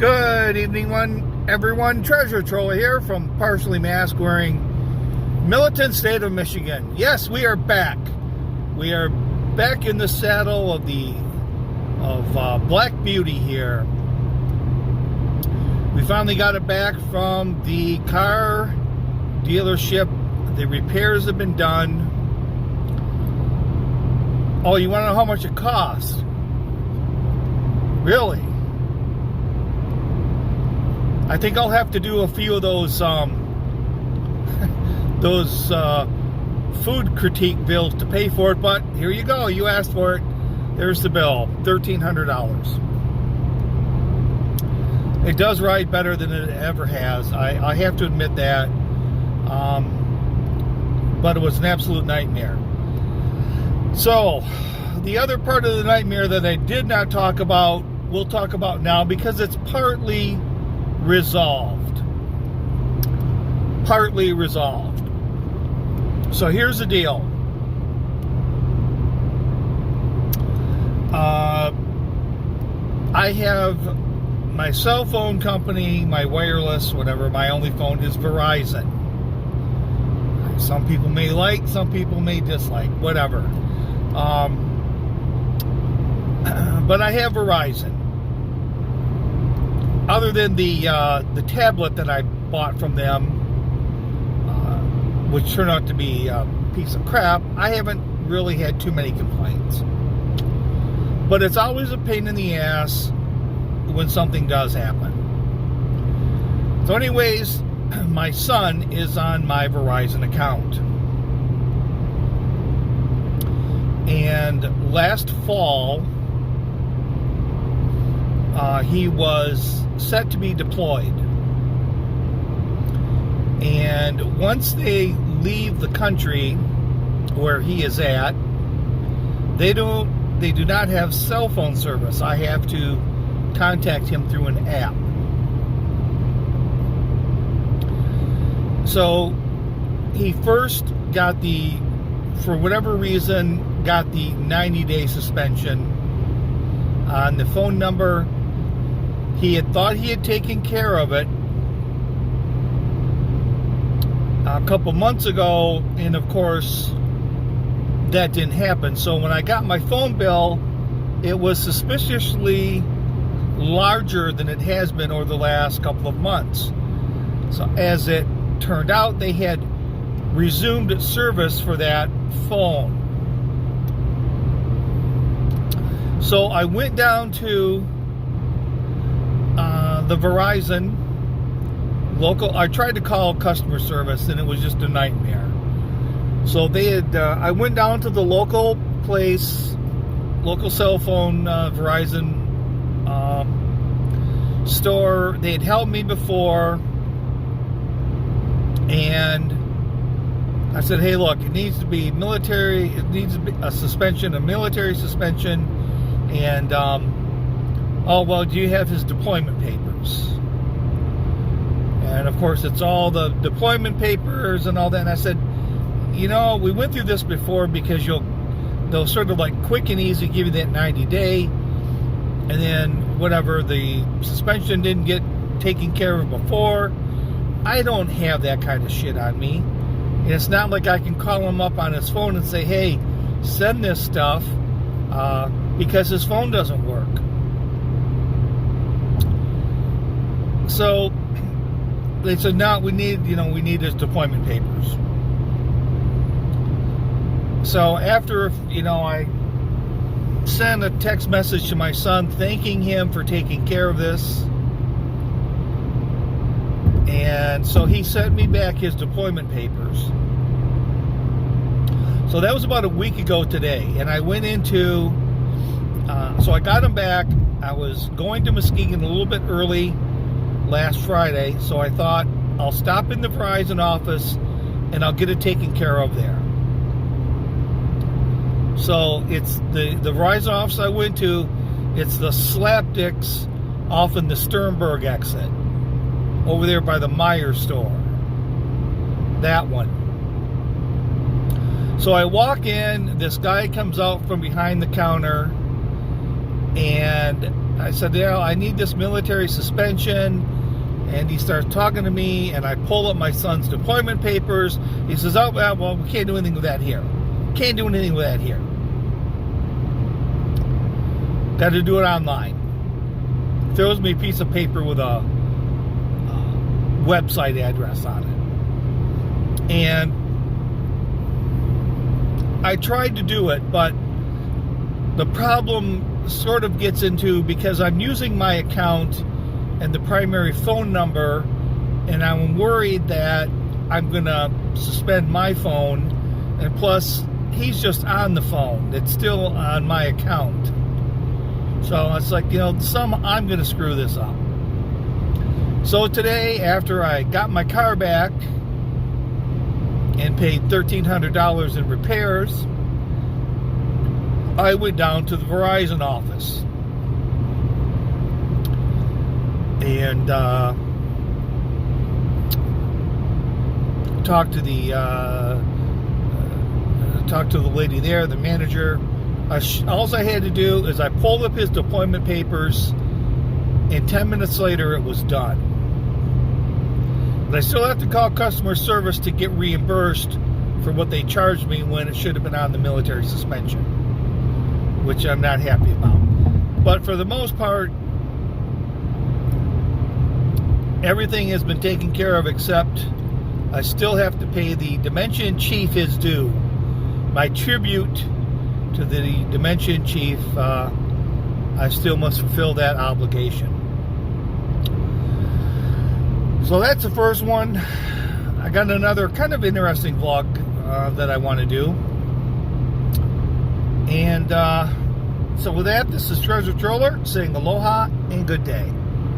Good evening, everyone. Treasure Troller here from partially mask wearing Militant State of Michigan. Yes, we are back. We are back in the saddle of Black Beauty here. We finally got it back from the car dealership. The repairs have been done. Oh, you want to know how much it cost? Really? I think I'll have to do a few of those food critique bills to pay for it, but here you go. You asked for it. There's the bill, $1,300. It does ride better than it ever has. I have to admit that. But it was an absolute nightmare. So, the other part of the nightmare that I did not talk about, we'll talk about now because it's partly resolved. So here's the deal. I have my cell phone company, my wireless, whatever, my only phone is Verizon. Some people may like, some people may dislike, whatever. But I have Verizon. Other than the tablet that I bought from them, which turned out to be a piece of crap, I haven't really had too many complaints. But it's always a pain in the ass when something does happen. So anyways, my son is on my Verizon account. And last fall, he was set to be deployed. And once they leave the country where he is at, they do not have cell phone service. I have to contact him through an app. So he first got for whatever reason, got the 90-day suspension on the phone number. He had thought he had taken care of it a couple months ago, and of course that didn't happen. So when I got my phone bill, it was suspiciously larger than it has been over the last couple of months. So as it turned out, they had resumed service for that phone. So I went down to the Verizon local. I tried to call customer service and it was just a nightmare. So they had I went down to the local place, local cell phone Verizon store. They had helped me before, and I said, hey, look, it needs to be military, it needs to be a suspension, a military suspension. And oh, well, do you have his deployment papers? And of course, it's all the deployment papers and all that. And I said, you know, we went through this before because they'll sort of like quick and easy give you that 90-day, and then whatever, the suspension didn't get taken care of before. I don't have that kind of shit on me. And it's not like I can call him up on his phone and say, hey, send this stuff, because his phone doesn't work. So they said, no, we need his deployment papers. So after, I sent a text message to my son thanking him for taking care of this. And so he sent me back his deployment papers. So that was about a week ago today. And I went into, so I got him back. I was going to Muskegon a little bit early last Friday. So I thought I'll stop in the Verizon office and I'll get it taken care of there. So it's the Verizon office I went to, it's the Slapdicks off in the Sternberg exit, over there by the Meyer store. That one. So I walk in, this guy comes out from behind the counter, and And I said, yeah, I need this military suspension. And he starts talking to me, and I pull up my son's deployment papers. He says, oh, well, we can't do anything with that here. Can't do anything with that here. Got to do it online. Throws me a piece of paper with a website address on it. And I tried to do it, but the problem sort of gets into, because I'm using my account and the primary phone number, and I'm worried that I'm going to suspend my phone, and plus he's just on the phone. It's still on my account. So it's like, I'm going to screw this up. So today, after I got my car back and paid $1,300 in repairs, I went down to the Verizon office and talked to the lady there, the manager. All I had to do is I pulled up his deployment papers, and 10 minutes later it was done. But I still have to call customer service to get reimbursed for what they charged me when it should have been on the military suspension, which I'm not happy about. But for the most part, everything has been taken care of, except I still have to pay the Dimension Chief his due. My tribute to the Dimension Chief, I still must fulfill that obligation. So that's the first one. I got another kind of interesting vlog that I want to do. And so with that, this is Treasure Troller saying aloha and good day.